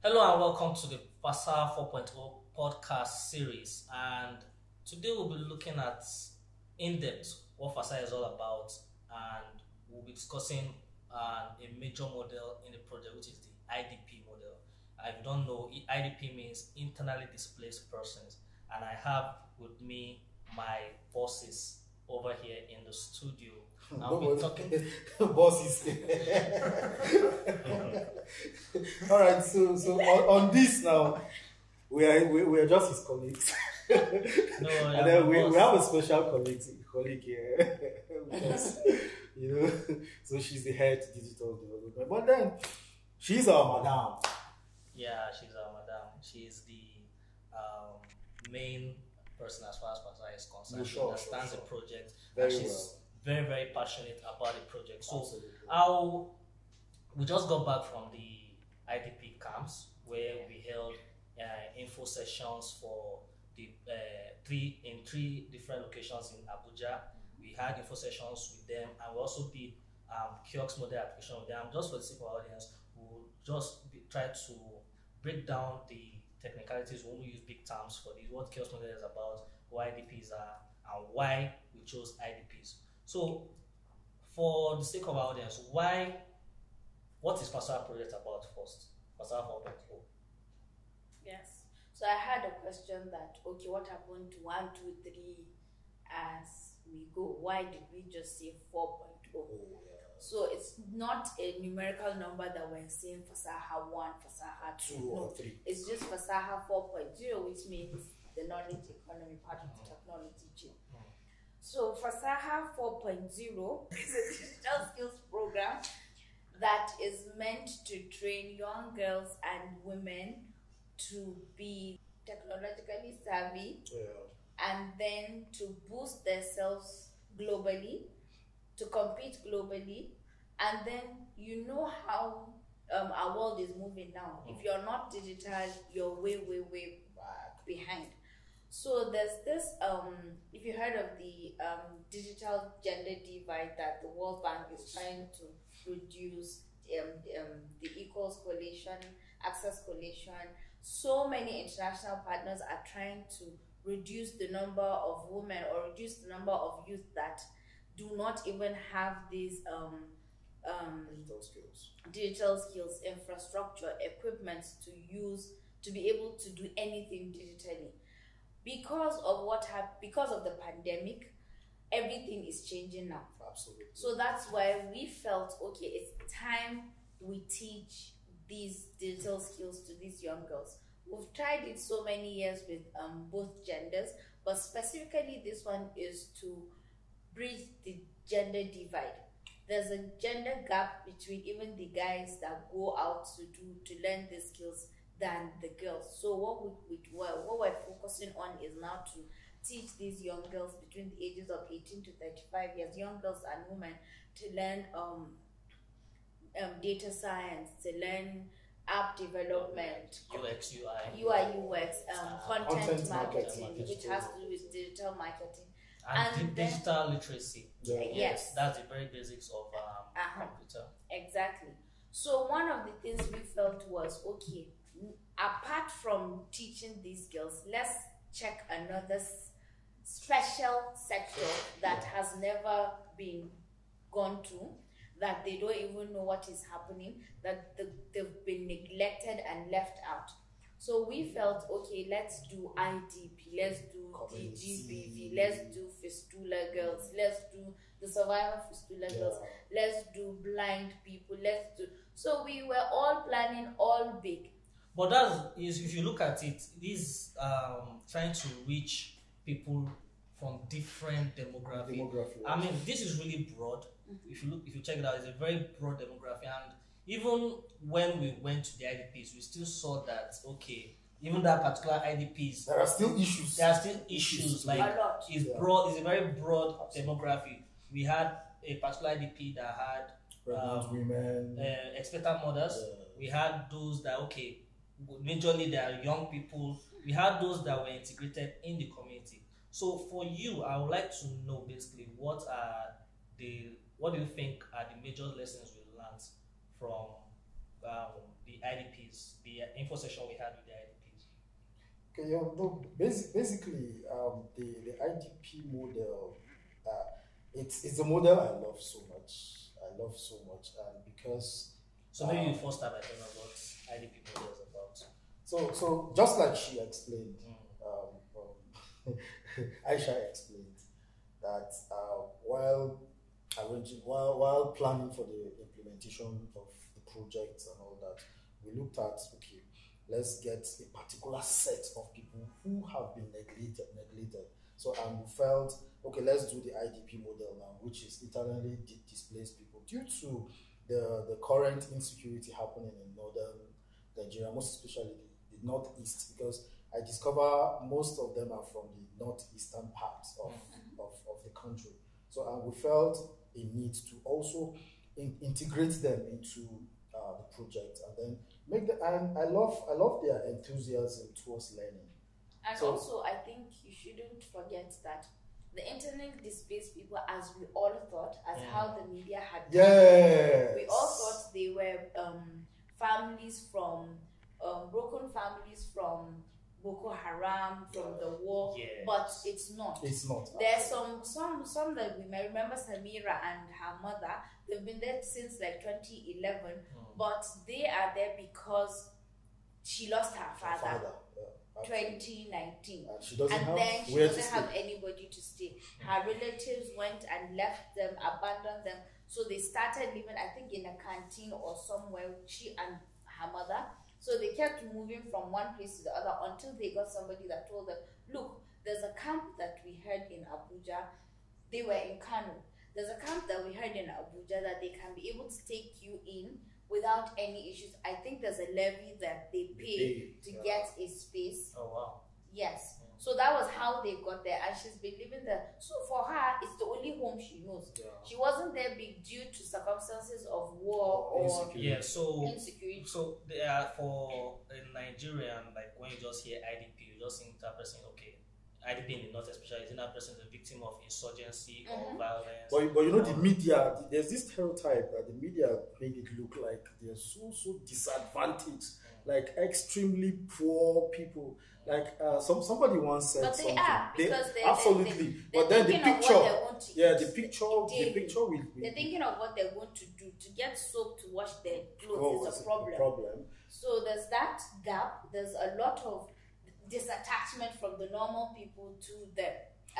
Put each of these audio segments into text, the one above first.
Hello and welcome to the FASAHA 4.0 podcast series. And today we'll be looking at in-depth what FASAHA is all about, and we'll be discussing a major model in the project, which is the IDP model. If you don't know, IDP means Internally Displaced Persons, and I have with me my bosses over here in the studio. I'll be talking bosses. All right, so on this now, we are just his colleagues. No, and then we have a special colleague here, because, so she's the head digital development. But then she's our madam. Yeah, she's our madam. She's the main person as far as FASAHA is concerned. She understands the project, and she's very, very passionate about the project. So we just got back from the IDP camps where we held info sessions for the three different locations in Abuja. We had info sessions with them, and we also did kiosk model application with them. Just for the sake of our audience, we'll just try to break down the technicalities. We won't use big terms for this, what kiosk model is about, what IDPs are, and why we chose IDPs. So, for the sake of our audience, what is FASAHA project about first? FASAHA 4.0. Yes. So I had a question that, okay, what happened to 1, 2, 3 as we go? Why did we just say 4.0? So it's not a numerical number that we're saying FASAHA 1, FASAHA 2. No, 3. It's just FASAHA 4.0, which means the knowledge economy part of the technology chain. So FASAHA 4.0 is a digital skills program that is meant to train young girls and women to be technologically savvy, and then to boost themselves globally, to compete globally, and then how our world is moving now. If you're not digital, you're way back behind. So there's this, if you heard of the digital gender divide that the World Bank is trying to reduce, the Equals Coalition, Access Coalition, so many international partners are trying to reduce the number of women or reduce the number of youth that do not even have these digital skills, infrastructure, equipment to be able to do anything digitally. Because of the pandemic, everything is changing now. Absolutely. So that's why we felt, okay, it's time we teach these digital skills to these young girls. We've tried it so many years with both genders, but specifically this one is to bridge the gender divide. There's a gender gap between even the guys that go out to learn these skills than the girls. So what we're focusing on is now to teach these young girls between the ages of 18 to 35 years, young girls and women, to learn data science, to learn app development, UX, UI, UX, content marketing, which has to do with digital marketing. And digital literacy. Yes. That's the very basics of computer. Exactly. So one of the things we felt was, okay, apart from teaching these skills, let's check another special sector that has never been gone to, that they don't even know what is happening, that they've been neglected and left out. So we felt, okay, let's do IDP, let's do DGBV, let's do fistula girls, let's do the survivor fistula girls, let's do blind people, so we were all planning all big. But if you look at it, it is trying to reach people from different demographics. I mean, this is really broad. If you check it out, it's a very broad demographic. And even when we went to the IDPs, we still saw that, okay, even that particular IDPs, there are still issues. Like it's broad. It's a very broad demographic. We had a particular IDP that had women, expectant mothers. We had those that, okay, majorly they are young people. We had those that were integrated in the community. So for you, I would like to know basically what do you think are the major lessons we learned from the IDPs IDPs, the info session we had with the IDPs? Okay, yeah, no, basically, the IDP model, it's a model I love so much. And because so maybe you first start by telling us what IDP model is about. So just like she explained, Aisha explained that while planning for the implementation of the project and all that, we looked at, okay, let's get a particular set of people who have been neglected. So we felt, okay, let's do the IDP model now, which is internally displaced people due to the current insecurity happening in northern Nigeria, most especially the northeast, because I discover most of them are from the northeastern parts of the country. So we felt a need to also integrate them into the project, and then make the. And I love their enthusiasm towards learning. And so, also, I think you shouldn't forget that the internally displaced people, as we all thought, as how the media had done, we all thought they were families from broken families from Boko Haram, from the war, but it's not. It's not. There's some that we may remember. Samira and her mother, they've been there since like 2011, but they are there because she lost her father. 2019, and she doesn't have anybody to stay. Her relatives went and left them, abandoned them, so they started living, I think, in a canteen or somewhere, she and her mother. So they kept moving from one place to the other until they got somebody that told them, look, there's a camp that we heard in Abuja. They were in Kano. There's a camp that we heard in Abuja that they can be able to take you in without any issues. I think there's a levy that they pay to get a space. Oh, wow. Yes. So that was how they got there, and she's been living there. So for her, it's the only home she knows. She wasn't there due to circumstances of war or insecurity. So they are for in Nigeria, like when you just hear IDP, you just think that person, okay, IDP in the north especially, is that person the victim of insurgency or violence? But you know, the media, there's this stereotype that the media made it look like they're so disadvantaged, like extremely poor people. Like somebody once said, but they are, because they absolutely. But then the picture, the picture will. They're thinking of what they're going to do. To get soap to wash their clothes is a problem. So there's that gap. There's a lot of disattachment from the normal people to them.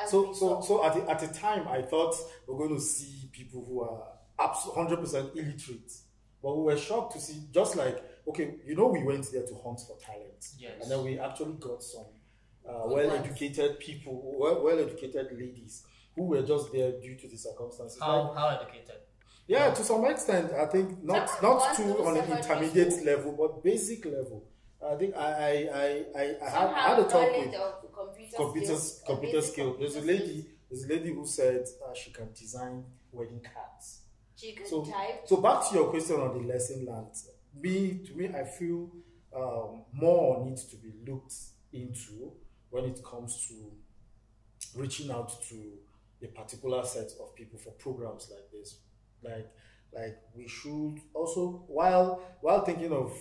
So at the time, I thought we're going to see people who are 100% illiterate, but we were shocked to see, just like, okay, you know, we went there to hunt for talent, and then we actually got some well-educated people, well-educated ladies who were just there due to the circumstances. How educated? Yeah, to some extent, I think not too on an intermediate level, but basic level. I think I had a talk with computer skills. There's a lady who said she can design wedding cards. She can type. So back to your question on the lesson learned. To me, I feel more needs to be looked into when it comes to reaching out to a particular set of people for programs like this. Like we should also, while thinking of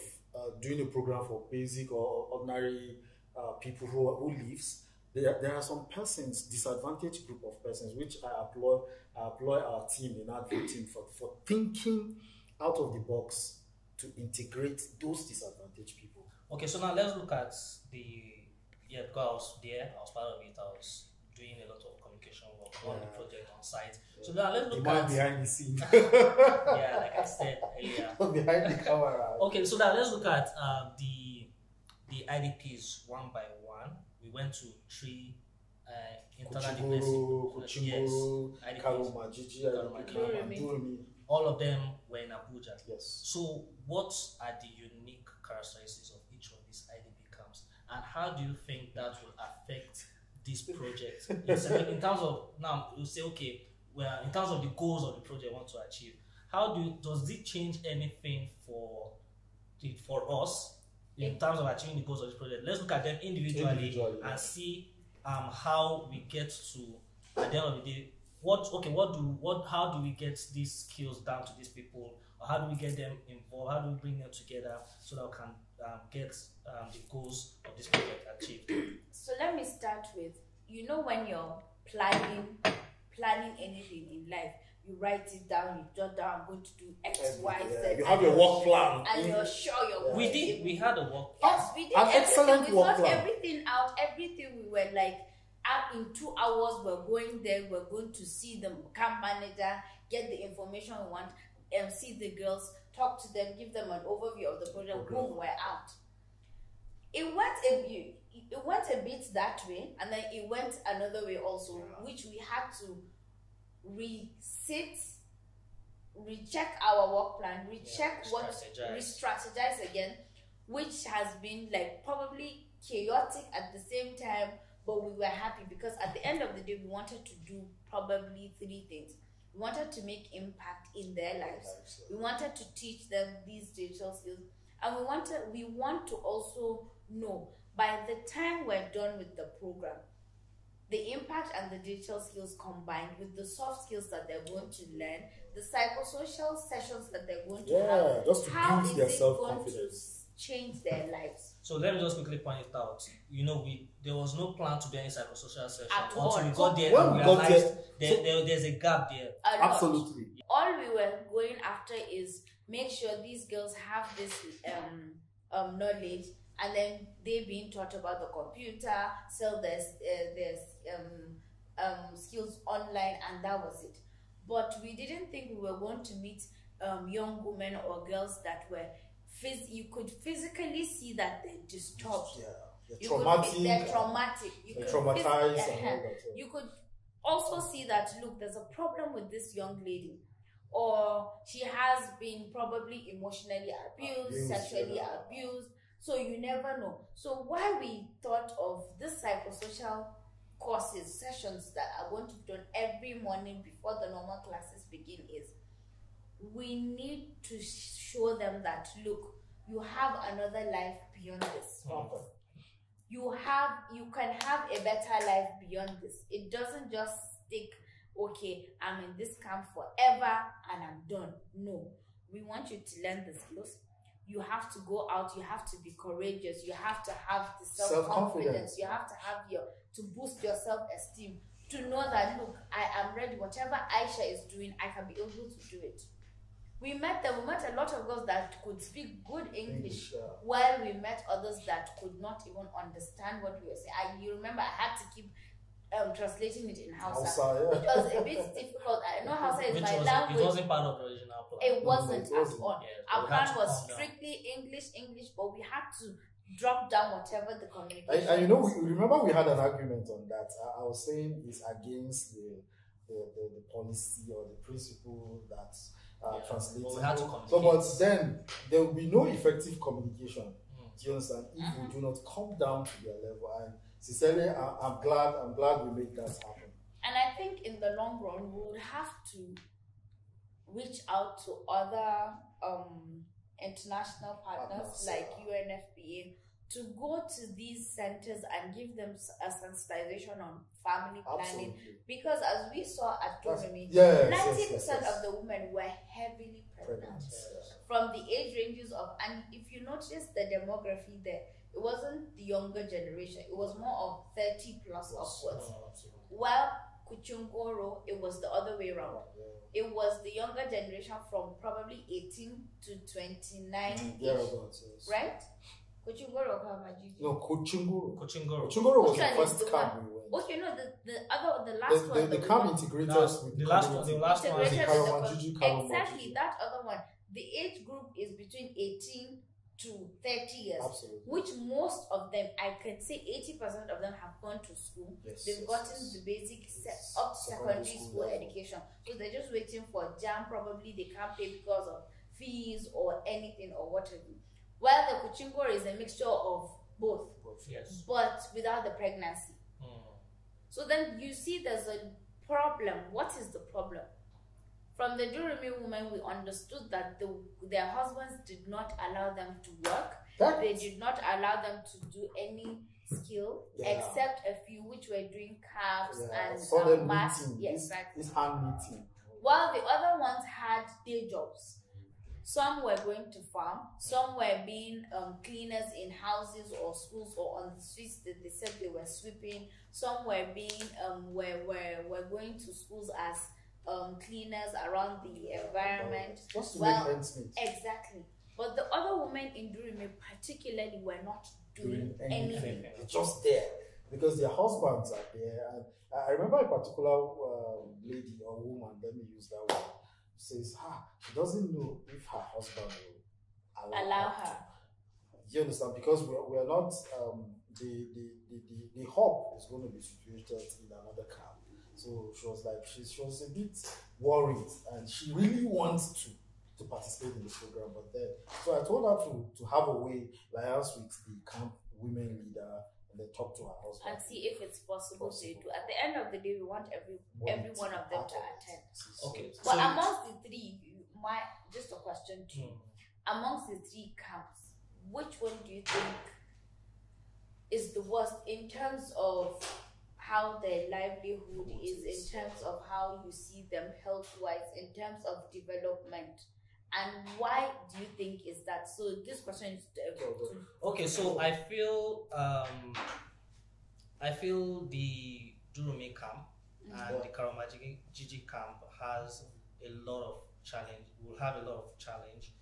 doing a program for basic or ordinary people who lives, there are some persons, disadvantaged group of persons, which I employ our team in Natview team for thinking out of the box to integrate those disadvantaged people. Okay, so now let's look at because I was there, I was part of it, I was doing a lot of communication work on the project on site. So now let's look at behind the scene. like I said earlier. Behind the camera. Okay, so now let's look at the IDPs one by one. We went to 3 internally displaced all of them were in Abuja. Yes. So what are the unique characteristics of each of these IDP camps, and how do you think that will affect this project? In terms of, now you say, okay, well, in terms of the goals of the project you want to achieve, does it change anything for us in terms of achieving the goals of this project? Let's look at them individually and see how we get to, at the end of the day, how do we get these skills down to these people, or how do we get them involved? How do we bring them together so that we can get the goals of this project achieved? So let me start with, when you're planning anything in life, you write it down, you jot down, I'm going to do X, Y, Z. You have your work plan. And you're sure you're We did. We had a work plan. Yes, we did. An excellent we work thought plan. everything out, everything. We were like, in 2 hours, we're going there, we're going to see the camp manager, get the information we want, and see the girls, talk to them, give them an overview of the project, boom, we're out. It went a bit that way, and then it went another way also, which we had to recheck our work plan, re-strategize again, which has been like probably chaotic at the same time, but we were happy because at the end of the day, we wanted to do probably 3 things. We wanted to make impact in their lives. We wanted to teach them these digital skills, and we want to also know by the time we're done with the program, the impact and the digital skills combined with the soft skills that they're going to learn, the psychosocial sessions that they're going to have, just to how build is their it self-confidence. going to change their lives? So let me just quickly point it out. There was no plan to do any psychosocial session At until all. we got there When and we got realized there, there's a gap there. A lot. Absolutely. All we were going after is make sure these girls have this knowledge, and then they being taught about the computer, sell their skills online, and that was it. But we didn't think we were going to meet young women or girls that were you could physically see that they're disturbed. They're traumatic. They're traumatic. They're traumatized and all that. You could also see that, look, there's a problem with this young lady, or she has been probably emotionally abused, sexually abused, so you never know. So why we thought of this psychosocial courses, sessions that are going to be done every morning before the normal classes begin is, we need to show them that, look, you have another life beyond this. You can have a better life beyond this. It doesn't just stick, okay, I'm in this camp forever and I'm done. No, we want you to learn the skills. You have to go out, you have to be courageous, you have to have the self-confidence, you have to have to boost your self-esteem, to know that, look, I am ready, whatever Aisha is doing, I can be able to do it. We met a lot of girls that could speak good English, while we met others that could not even understand what we were saying. You remember I had to keep translating it in Hausa. It was a bit difficult. I know Hausa is my language. It wasn't part of the original plan. It wasn't at all. Yeah, our plan was strictly English, but we had to drop down whatever the communication. And we remember we had an argument on that. I was saying it's against the policy or the principle that translates. Well, we had to communicate. So, but then there will be no effective communication. Do you understand? If we do not come down to their level, and sincerely, I'm glad we made that happen. And I think in the long run, we will have to reach out to other international partners like UNFPA to go to these centers and give them a sensitization on family planning. Because as we saw at Doremi, 90% of the women were heavily pregnant. From the age ranges of, and if you notice the demography there, it wasn't the younger generation, it was more of 30 plus upwards. While Kuchungoro, it was the other way around. It was the younger generation from probably 18 to 29, right? Kuchungoro or Kamajiji? No, Kuchungoro. Kuchungoro was the first camp we went. Okay, no, the last one. The camp integrated with the last one. Exactly, that other one. The age group is between 18 to 30 years. Absolutely. Which most of them, I can say 80% of them have gone to school. They've gotten the basic up to secondary school education. So they're just waiting for JAM. Probably they can't pay because of fees or anything or whatever. While the Kuchingoro is a mixture of both, but without the pregnancy. So then you see there's a problem. What is the problem? From the Durumi women, we understood that their husbands did not allow them to work. They did not allow them to do any skill, except a few which were doing crafts and math. Yes, exactly. This hand knitting. While the other ones had day jobs. Some were going to farm, some were being cleaners in houses or schools or on the streets that they said they were sweeping. Some were being were going to schools as cleaners around the environment. Just to make ends meet. Exactly. But the other women in Durumi particularly were not doing anything. They're just there because their husbands are there. And I remember a particular lady or woman, let me use that word, says, she doesn't know if her husband will allow her. Do you understand? Because we are not, the hub is going to be situated in another camp. So she was like, she was a bit worried and she really wants to participate in the program. But then, so I told her to have a way, liaise with the camp women leader and then talk to her husband. And see if it's possible to do. At the end of the day, we want every one of them to attend. Okay. But amongst the three, just a question to you. Amongst the three camps, which one do you think is the worst in terms of how their livelihood is, in terms of how you see them health-wise, in terms of development? And why do you think is that? So this question is okay. So I feel the Durumi camp and the Karamajigi camp has a lot of challenge. Will have a lot of challenge.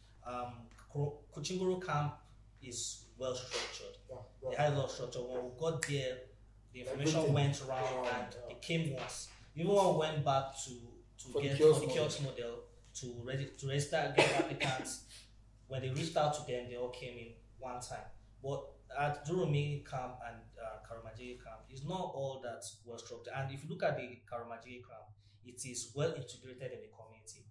Kuchinguru camp is well structured. They had a lot of structure. When we got there, the information went around and it came once. Even when we went back to get the kiosk model. To register, get applicants. When they reached out to them, they all came in one time. But at Durumi camp and Karamajigi camp, it's not all that well structured. And if you look at the Karamajigi camp, it is well integrated in the community,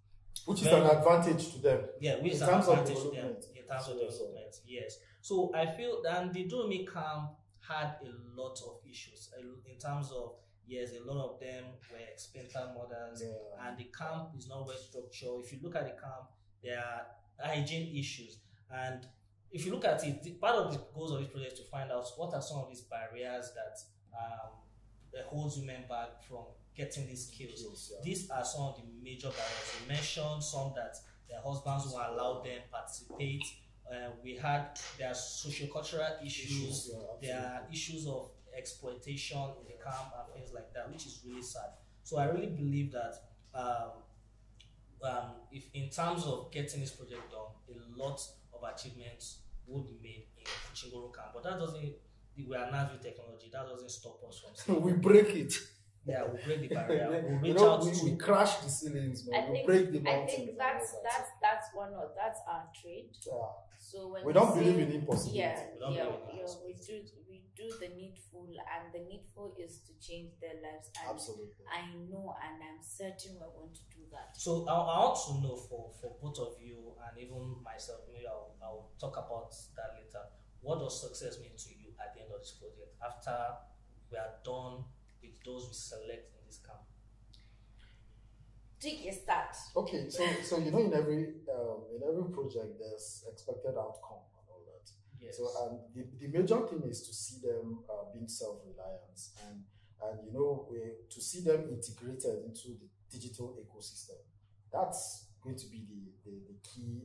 which is an advantage to them. Yeah, which is an advantage to them in terms of development. Yes. So I feel that the Durumi camp had a lot of issues in terms of. Yes, a lot of them were expectant mothers, and the camp is not well structured. If you look at the camp, there are hygiene issues, and if you look at it, part of the goals of this project is to find out what are some of these barriers that holds women back from getting these skills. These are some of the major barriers. You mentioned some that their husbands won't allow them participate. There are sociocultural issues. There are issues of exploitation in the camp and things like that, which is really sad. So I really believe that if in terms of getting this project done, a lot of achievements would be made in Kuchinguru camp. But that doesn't. We are Natview Technology. That doesn't stop us from saying we break it. Yeah, we break the barrier. We reach out we crash the ceilings. We break the mountains. I think that's our trade. Yeah. So when we don't believe in impossibility. We do the needful, and the needful is to change their lives. And absolutely. I know, and I'm certain we're going to do that. So I want to know for both of you and even myself, maybe I'll talk about that later. What does success mean to you at the end of this project after we are done with those we select in this camp? Take a start. Okay, so in every project there's expected outcome and all that. Yes. So the major thing is to see them being self-reliant and to see them integrated into the digital ecosystem. That's going to be the key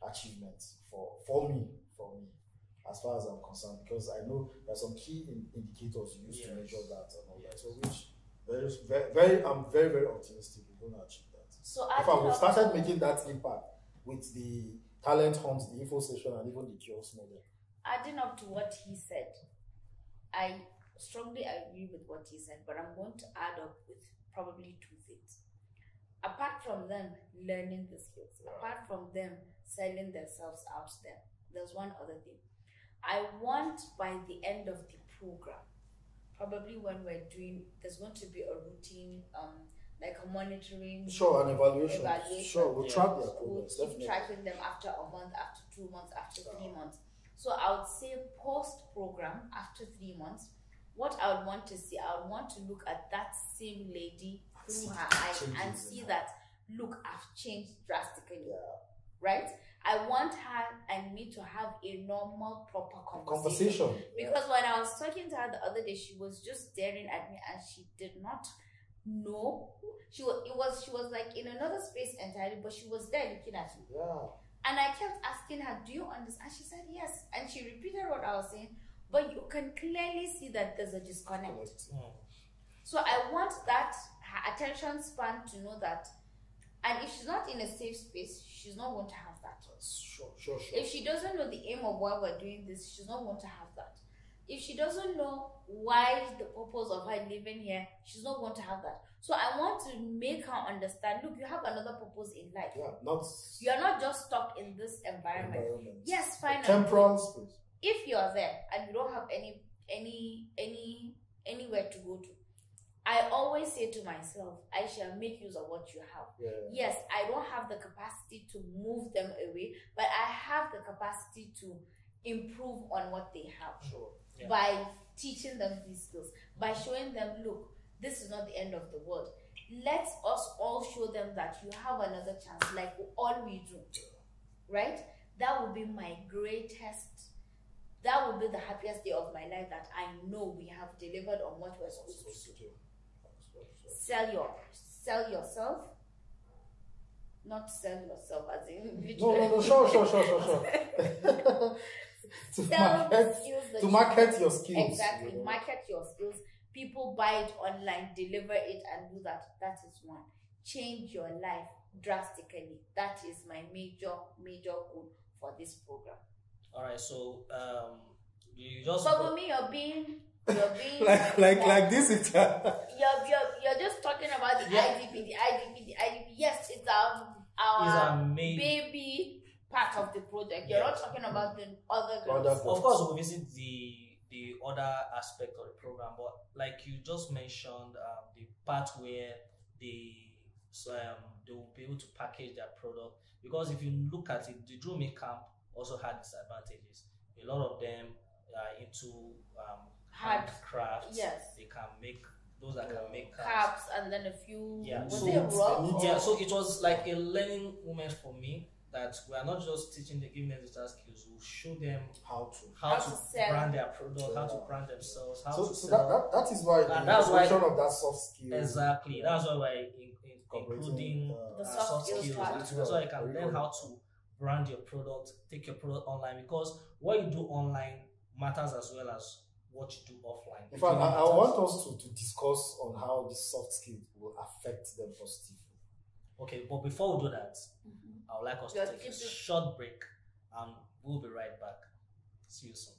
achievement for me as far as I'm concerned, because I know there's some key indicators used to measure that and all that. So I'm very, very optimistic we're going to achieve that. So we started making that impact with the talent hunt, the info session, and even the kiosk model. Adding up to what he said, I strongly agree with what he said, but I'm going to add up with probably two things. Apart from them learning the skills, apart from them selling themselves out there, there's one other thing. I want by the end of the program, probably when we're doing, there's going to be a routine, like a monitoring. Sure, an evaluation. Sure, we'll track their progress. We'll keep tracking them after a month, after 2 months, after 3 months. So I would say post-program, after 3 months, what I would want to see, I would want to look at that same lady through her eyes and see that, look, I've changed drastically. right? I want her and me to have a normal, proper conversation. Because when I was talking to her the other day, she was just staring at me and she did not know. She was like in another space entirely, but she was there looking at me. Yeah. And I kept asking her, do you understand? And she said yes. And she repeated what I was saying, but you can clearly see that there's a disconnect. So I want that her attention span to know that. And if she's not in a safe space, she's not going to have that. Sure. If she doesn't know the aim of why we're doing this, she's not going to have that. If she doesn't know why the purpose of her living here, she's not going to have that. So I want to make her understand, look, you have another purpose in life. Yeah, you're not just stuck in this environment. Yes, fine. Temporal space. If you're there and you don't have anywhere to go to, I always say to myself, I shall make use of what you have. Yeah. Yes, I don't have the capacity to move them away, but I have the capacity to improve on what they have. Sure. Yeah. By teaching them these skills, by showing them, look, this is not the end of the world. Let us all show them that you have another chance, like all we do. Right? That will be my greatest, that will be the happiest day of my life, that I know we have delivered on what we're supposed to do. Sell yourself, not sell yourself as in individual. No, sure. to market your skills. Exactly, market your skills. People buy it online, deliver it, and do that. That is one. Change your life drastically. That is my major goal for this program. All right, so you just. But for me, you're being like this. You're just talking about the IDP. Yes, it's our baby part of the project. You're not talking about the other girls. Of course, we'll visit the other aspect of the program, but like you just mentioned, the part where they will be able to package their product. Because if you look at it, the Drew Me Camp also had disadvantages. A lot of them are into handcrafts. Yes, they can make those that can make caps and then a few. Yeah, was it rock? Yeah, so it was like a learning moment for me, that we are not just teaching giving them digital skills. We'll show them how to brand their product, how to brand themselves, how to sell. That is why the integration of that soft skill. Exactly, that's why we're including the soft skills. That's why you can learn how to brand your product, take your product online, because what you do online matters as well as what you do offline. In fact, I want us to discuss on how this soft skill will affect them positively. Okay, but before we do that, I would like us to take a short break, and we'll be right back. See you soon.